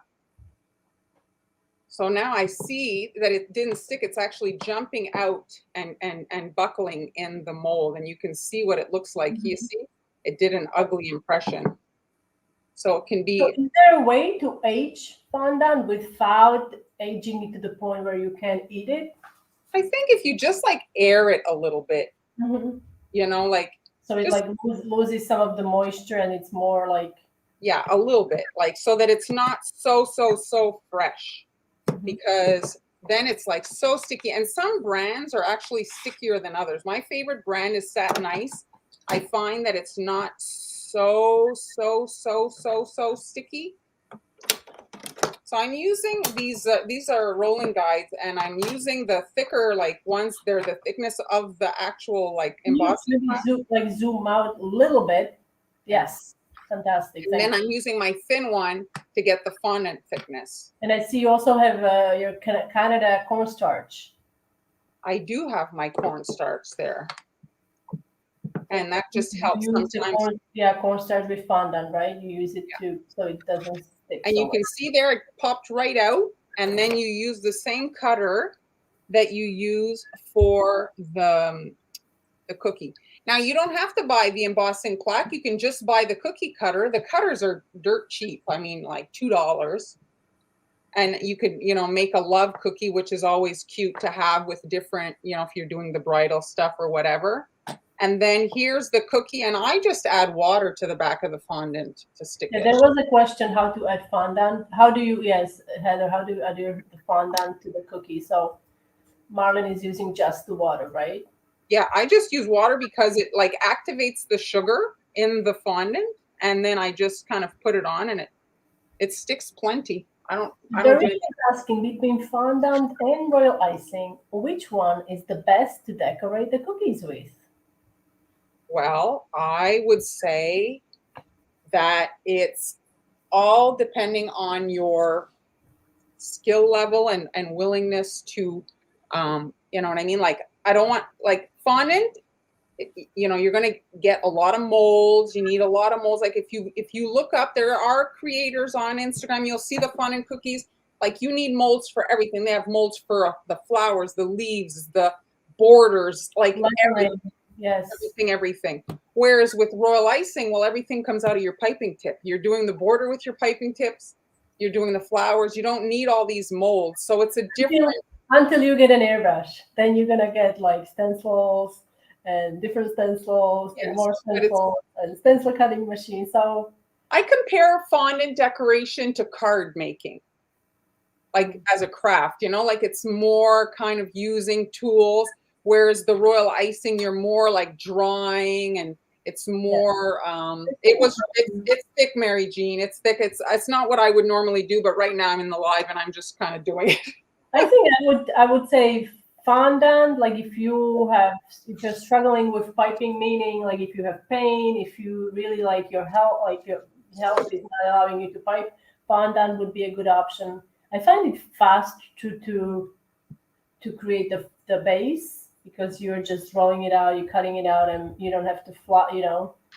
So now I see that it didn't stick. It's actually jumping out and buckling in the mold, and you can see what it looks like. You see, it did an ugly impression. So it can So be. is there a way to age fondant without aging it to the point where you can eat it? I think if you just like air it a little bit, like so it just like loses some of the moisture and it's more like yeah, a little bit, like so that it's not so fresh, because then it's like so sticky. And some brands are actually stickier than others. My favorite brand is Satin Ice. I find that it's not so sticky. So I'm using these are rolling guides, and I'm using the thicker like ones. They're the thickness of the actual like embossing. Zoom out a little bit. Yes, fantastic. And then I'm using my thin one to get the fondant thickness. And I see you also have your Canada cornstarch. I do have my cornstarch there, and that just helps sometimes. Cornstarch with fondant, right? You use it too, so it doesn't stick. And you can see there it popped right out, and then you use the same cutter that you use for the cookie. Now you don't have to buy the embossing plaque. You can just buy the cookie cutter. The cutters are dirt cheap. I mean, like $2. And you could, make a love cookie, which is always cute to have with different, if you're doing the bridal stuff or whatever. And then here's the cookie, and I just add water to the back of the fondant to stick it. There was a question how to add fondant. How do you, yes, Heather, how do you add the fondant to the cookie? So Marlon is using just the water, right? Yeah, I just use water because it like activates the sugar in the fondant, and then I just kind of put it on, and it sticks plenty. I don't They're asking between fondant and royal icing, which one is the best to decorate the cookies with? Well, I would say that it's all depending on your skill level and willingness to, you know what I mean? Like, I don't want, like, fondant, you're going to get a lot of molds. You need a lot of molds. Like, if you look up, there are creators on Instagram, you'll see the fondant cookies. Like, you need molds for everything. They have molds for the flowers, the leaves, the borders, like everything. Yes. Everything. Whereas with royal icing, well, everything comes out of your piping tip. You're doing the border with your piping tips. You're doing the flowers. You don't need all these molds. So it's a different. Until you get an airbrush, then you're gonna get like stencils and different stencils and more stencils and stencil cutting machine. So I compare fondant decoration to card making, like as a craft. Like it's more kind of using tools. Whereas the royal icing, you're more like drawing, and it's more. It's thick, Mary Jean. It's thick. It's not what I would normally do, but right now I'm in the live, and I'm just kind of doing it. I think I would say fondant. Like if you're struggling with piping, meaning like if you have pain, if you really like your health is not allowing you to pipe, fondant would be a good option. I find it fast to create the base, because you're just rolling it out, you're cutting it out, and you don't have to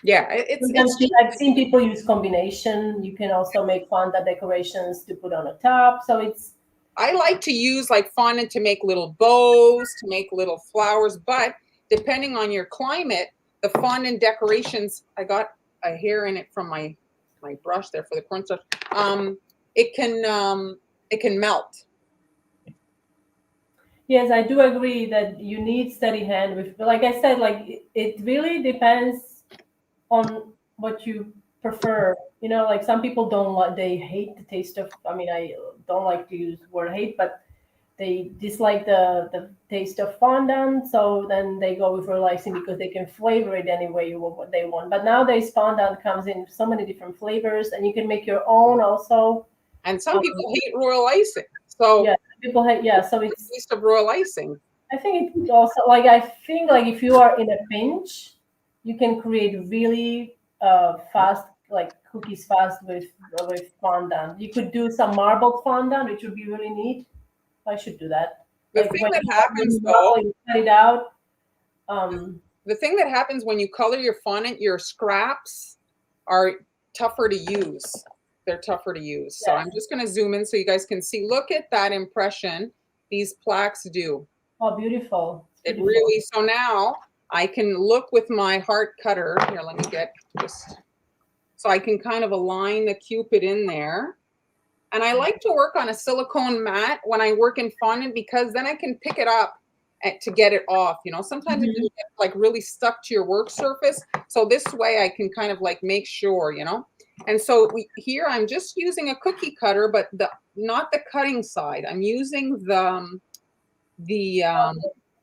Yeah, I've seen people use combination. You can also make fondant decorations to put on the top. So I like to use like fondant to make little bows, to make little flowers, but depending on your climate, the fondant decorations, I got a hair in it from my brush there for the cornstarch. It can melt. Yes, I do agree that you need steady hand with, like I said, like it really depends on what you prefer. Like some people they hate the taste of, I don't like to use the word hate, but they dislike the taste of fondant. So then they go with royal icing because they can flavor it any way what they want. But nowadays fondant comes in so many different flavors, and you can make your own also. And some people hate royal icing. So yeah, people hate, so it's taste of royal icing. I think it also like I think like if you are in a pinch, you can create really fast like cookies fast with fondant. You could do some marble fondant, which would be really neat. I should do that. The Like thing when that when happens you though, marble, you cut it out. Um, the thing that happens when you color your fondant, your scraps are tougher to use. They're tougher to use. So yes. I'm just going to zoom in so you guys can see. Look at that impression these plaques do. Oh, beautiful. It's It beautiful. really, so now I can look with my heart cutter. Here, let me get just, so I can kind of align the cupid in there. And I like to work on a silicone mat when I work in fondant because then I can pick it up to get it off. You know, sometimes it can get like really stuck to your work surface. So this way I can kind of like make sure, you know. And so here I'm just using a cookie cutter, but not the cutting side. I'm using the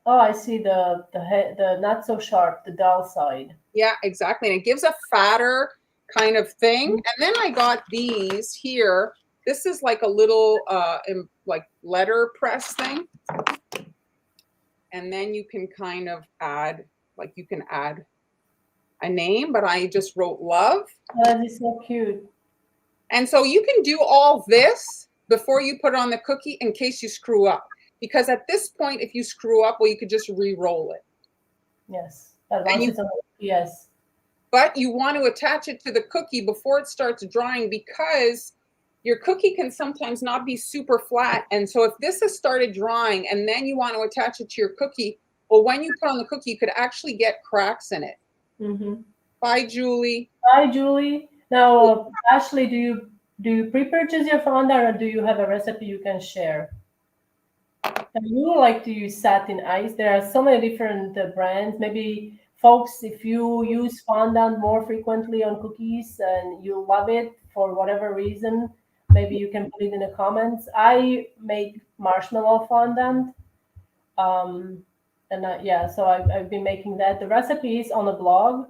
Oh, I see the head, the not so sharp, the dull side. yeah, exactly. And it gives a fatter kind of thing. And then I got these here. This is like a little like letter press thing. And then you can kind of add, like you can add a name, but I just wrote love. Oh, that is so cute. And so you can do all this before you put it on the cookie in case you screw up. Because at this point, if you screw up, well, you could just re-roll it. Yes. Yes. But you want to attach it to the cookie before it starts drying because your cookie can sometimes not be super flat. And so if this has started drying and then you want to attach it to your cookie, well, when you put on the cookie, you could actually get cracks in it. Mm-hmm. Bye, Julie. Hi, Julie. Now, Ashley, do you pre-purchase your fondant or do you have a recipe you can share? And you like to use satin ice. There are so many different brands. Maybe folks, if you use fondant more frequently on cookies and you love it for whatever reason, maybe you can put it in the comments. I make marshmallow fondant. Um, and yeah, so I've been making that. The recipe is on the blog.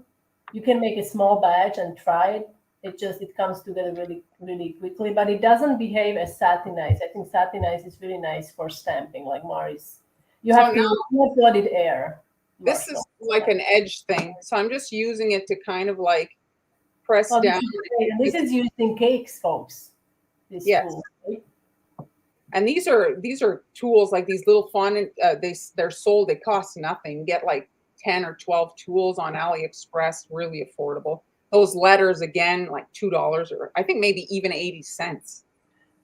You can make a small batch and try it. It comes together really quickly, but it doesn't behave as satin ice. I think satin ice is really nice for stamping, like Mari's. You have to let it air. This is like an edge thing. So I'm just using it to kind of like press down. This is used in cakes, folks. This tool. Right? And these are tools like these little fondant. They're sold. They cost nothing. You get like 10 or 12 tools on Aliexpress. Really affordable. Those letters again, like $2 or I think maybe even 80 cents.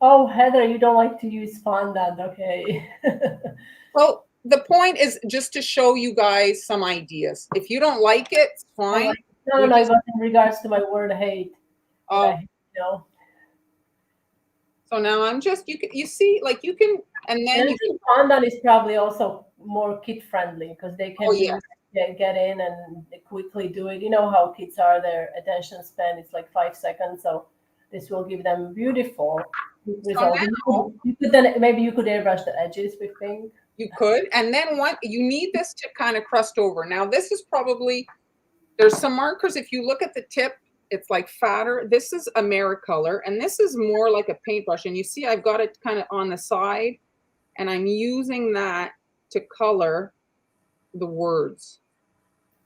Oh, Heather, you don't like to use fondant, okay? Well, the point is just to show you guys some ideas. If you don't like it, it's fine. No, it was in regards to my word hate. Oh, you know. So now I'm just you see like you can and then fondant is probably also more kid friendly because they can get in and quickly do it. You know how kids are; their attention span is like 5 seconds. So this will give them beautiful results. You could then maybe you could airbrush the edges with pink. You could, and then what you need this to kind of crust over. Now this is probably there's some markers. If you look at the tip, it's like fatter. This is Americolor, and this is more like a paintbrush. And you see, I've got it kind of on the side, and I'm using that to color the words.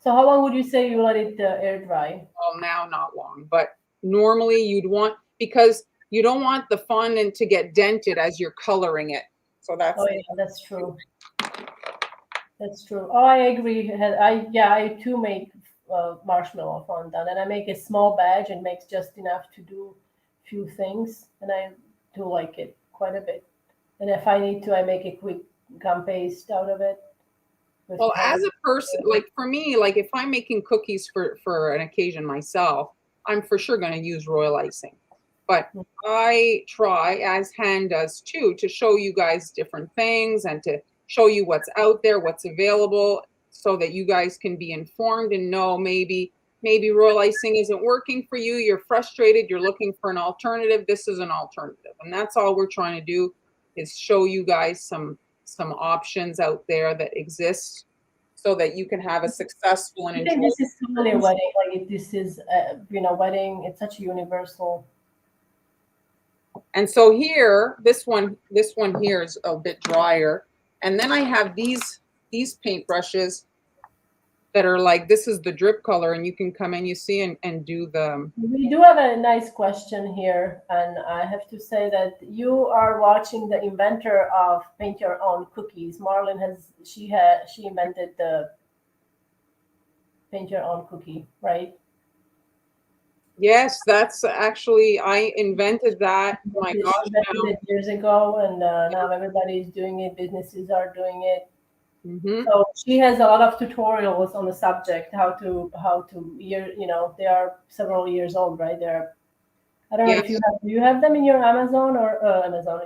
So how long would you say you let it air dry? Well, now not long, but normally you'd want, because you don't want the fondant to get dented as you're coloring it. So that's. Oh yeah, that's true. That's true. Oh, I agree. I too make marshmallow fondant, and I make a small batch and makes just enough to do a few things, and I do like it quite a bit. And if I need to, I make a quick gum paste out of it. Well, as a person, like for me, like if I'm making cookies for an occasion myself, I'm for sure going to use royal icing. But I try, as Han does too, to show you guys different things and to show you what's out there, what's available, so that you guys can be informed and know maybe royal icing isn't working for you. You're frustrated. You're looking for an alternative. This is an alternative, and that's all we're trying to do is show you guys some options out there that exist, so that you can have a successful and enjoyable. This is so many wedding. Like this is wedding. It's such a universal. And so here, this one here is a bit drier. And then I have these these paintbrushes that are like, this is the drip color, and you can come in, you see, and do the. We do have a nice question here, and I have to say that you are watching the inventor of paint your own cookies. Marlon she invented the paint your own cookie, right? Yes, that's actually, I invented that. My She gosh, invented now. it years ago, and now everybody is doing it. Businesses are doing it. Mm-hmm. So she has a lot of tutorials on the subject, how to they are several years old, right? I don't know Yes. if do you have them in your Amazon or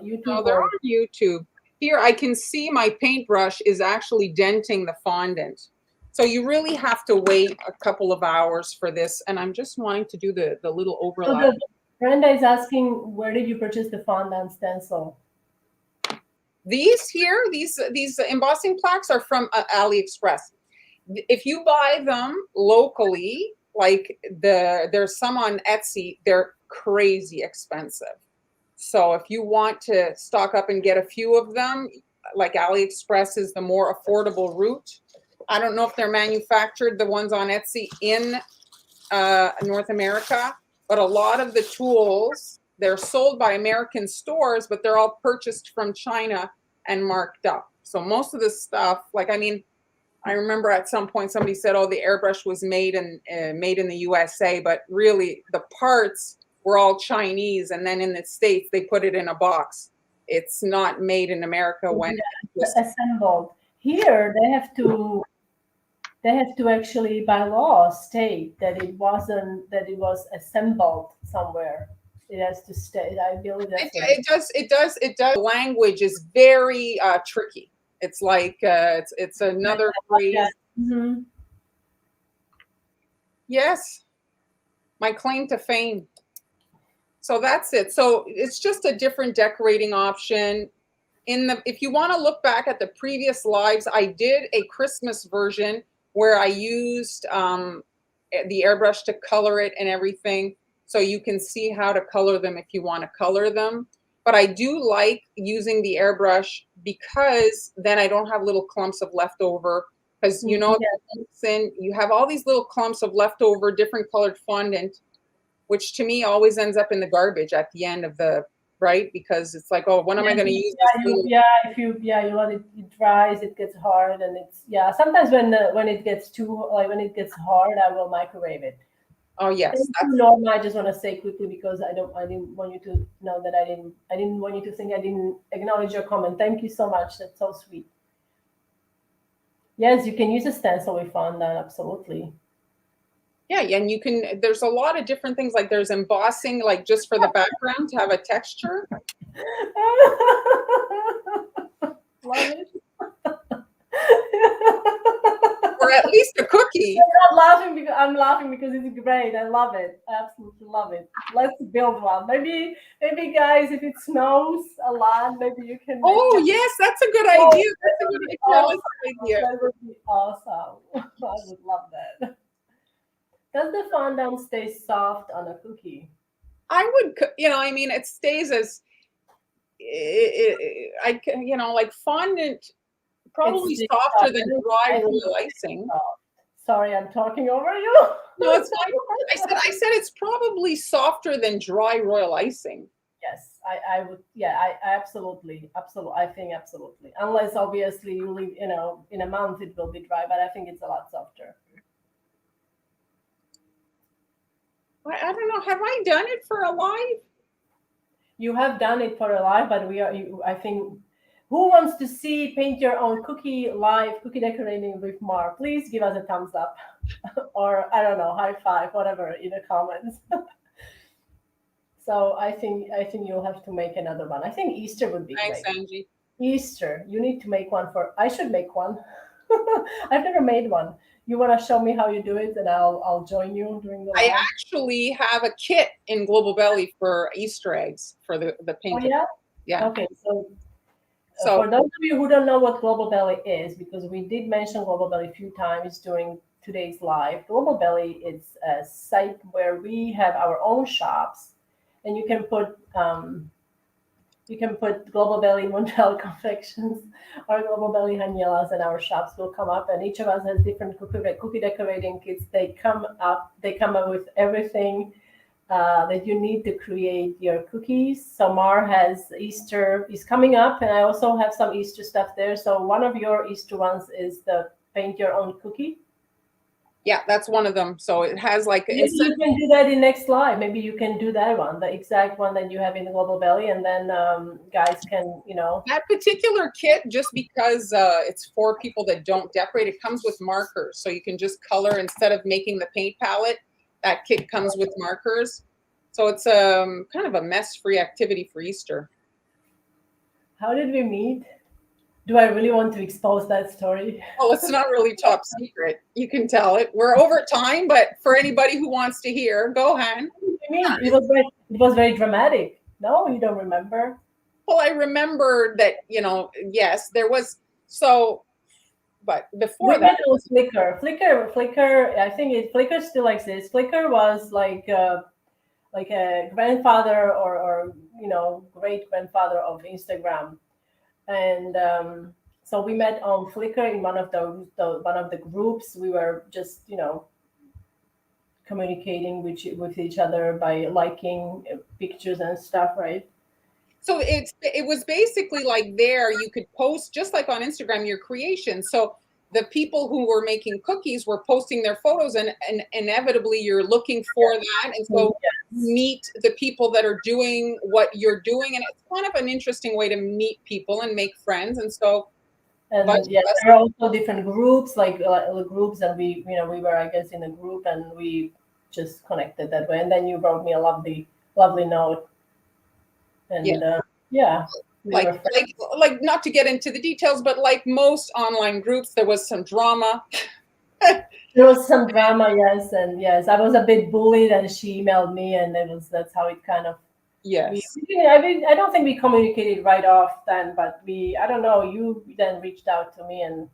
YouTube No, they're or? on YouTube. Here, I can see my paintbrush is actually denting the fondant. So you really have to wait a couple of hours for this. And I'm just wanting to do the little So overlap. Brenda is asking, where did you purchase the fondant stencil? These here, these embossing plaques are from Aliexpress. If you buy them locally, like there's some on Etsy, they're crazy expensive. So if you want to stock up and get a few of them, like Aliexpress is the more affordable route. I don't know if they're manufactured, the ones on Etsy, in North America, but a lot of the tools, they're sold by American stores, but they're all purchased from China and marked up. So most of the stuff, like, I mean, I remember at some point somebody said, "Oh, the airbrush was made in the USA," but really the parts were all Chinese, and then in the States they put it in a box. It's not made in America when it was assembled. Here they have to actually by law state that it was assembled somewhere. It has to stay. I believe that's what it does. Language is very tricky. It's like it's another phrase. Yeah. Mm-hmm. Yes, my claim to fame. So that's it. So it's just a different decorating option. If you want to look back at the previous lives, I did a Christmas version where I used the airbrush to color it and everything. So you can see how to color them if you want to color them. But I do like using the airbrush because then I don't have little clumps of leftover. Because you have all these little clumps of leftover different colored fondant, which to me always ends up in the garbage at the end of the, right? Because it's like, oh, when am I going to use this little? If you let it dries, it gets hard, and sometimes when it gets when it gets hard, I will microwave it. Oh yes. Norma, I just want to say quickly because I didn't want you to know that I didn't want you to think I didn't acknowledge your comment. Thank you so much. That's so sweet. Yes, you can use a stencil. We found that absolutely. Yeah, and you can, there's a lot of different things, like there's embossing, like just for the background to have a texture. Love it. Or at least a cookie. I'm laughing because it's great. I love it. I absolutely love it. Let's build one. Maybe guys, if it snows a lot, maybe you can. Oh yes, that's a good idea. That's a good idea. That would be awesome. I would love that. Does the fondant stay soft on a cookie? I would, I mean, it stays as, like fondant, probably softer than dry royal icing. Sorry, I'm talking over you. No, it's fine. I said it's probably softer than dry royal icing. Yes, I would. Yeah, I absolutely. I think absolutely. Unless obviously you leave, in a month it will be dry, but I think it's a lot softer. I don't know. Have I done it for a live? You have done it for a live, but I think. Who wants to see paint your own cookie live, cookie decorating with Mar? Please give us a thumbs up, or I don't know, high five, whatever in the comments. So I think you'll have to make another one. I think Easter would be Thanks, great. Angie. Easter, you need to make one I should make one. I've never made one. You want to show me how you do it, and I'll join you during the live? I actually have a kit in Global Belly for Easter eggs for the painting. Oh, yeah? Yeah. Okay, so for those of you who don't know what Global Belly is, because we did mention Global Belly a few times during today's live, Global Belly is a site where we have our own shops, and you can put You can put Global Belly Montreal Confections or Global Belly Hanielas, and our shops will come up. And each of us has different cookie decorating kits. They come up with everything that you need to create your cookies. So Mar has Easter is coming up, and I also have some Easter stuff there. So one of your Easter ones is the paint your own cookie. Yeah, that's one of them. So it has like maybe you can do that in next live. Maybe you can do that one, the exact one that you have in the Global Belly, and then guys can, that particular kit, just because it's for people that don't decorate, it comes with markers, so you can just color instead of making the paint palette. That kit comes with markers, so it's kind of a mess-free activity for Easter. How did we meet? Do I really want to expose that story? Oh, it's not really top secret. You can tell it. We're over time, but for anybody who wants to hear, go ahead. I mean, it was very dramatic. No, you don't remember? Well, I remember that, yes, there was. So, but before that, it was Flickr. Flickr. I think Flickr still exists. Flickr was like a grandfather or great grandfather of Instagram. And so we met on Flickr in one of the groups. We were just communicating with each other by liking pictures and stuff, right? So it was basically like there you could post, just like on Instagram, your creation. So the people who were making cookies were posting their photos, and inevitably you're looking for that, and so meet the people that are doing what you're doing, and it's kind of an interesting way to meet people and make friends. And so there are also different groups, like groups, and we were, I guess, in a group, and we just connected that way. And then you wrote me a lovely note, and like not to get into the details, but like most online groups, there was some drama. There was some drama, yes, and yes, I was a bit bullied, and she emailed me, and that's how it kind of. Yes. I don't think we communicated right off then, but I don't know, you then reached out to me, and.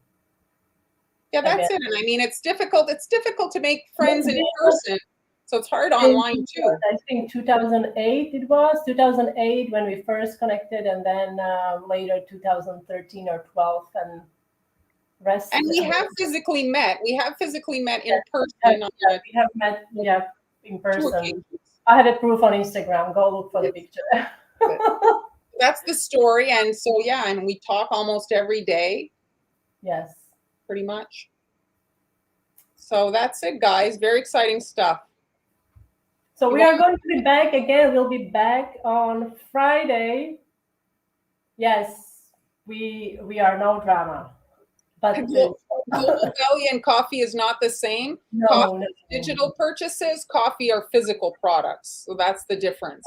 Yeah, that's it. And I mean, it's difficult. It's difficult to make friends in person. So it's hard online too. I think 2008 it was 2008 when we first connected, and then later 2013 or 12, and rest. And we have physically met. We have physically met in person. We have met, in person. I have a proof on Instagram. Go look for the picture. That's the story. And so and we talk almost every day. Yes. Pretty much. So that's it, guys. Very exciting stuff. So we are going to be back again. We'll be back on Friday. Yes, we are no drama. But Global Belly and coffee is not the same. No. Digital purchases, coffee are physical products. So that's the difference.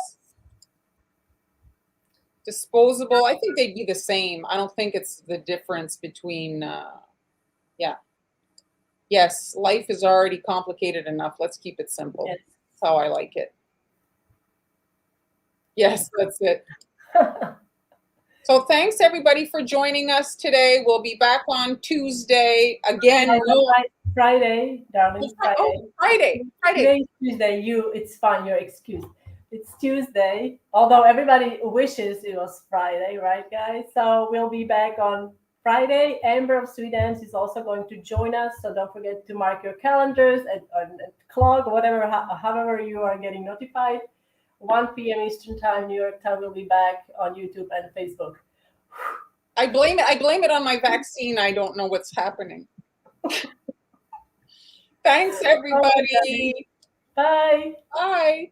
Disposable, I think they'd be the same. I don't think it's the difference between, Yes, life is already complicated enough. Let's keep it simple. Yes. That's how I like it. Yes, that's it. So thanks everybody for joining us today. We'll be back on Tuesday again. Friday, darling. Friday. Today is Tuesday. It's fine. You're excused. It's Tuesday. Although everybody wishes it was Friday, right, guys? So we'll be back on Friday. Amber of Sweet Dance is also going to join us. So don't forget to mark your calendars at clock, whatever, however you are getting notified. 1 p.m. Eastern Time, New York time. We'll be back on YouTube and Facebook. I blame it on my vaccine. I don't know what's happening. Thanks, everybody. Bye. Bye.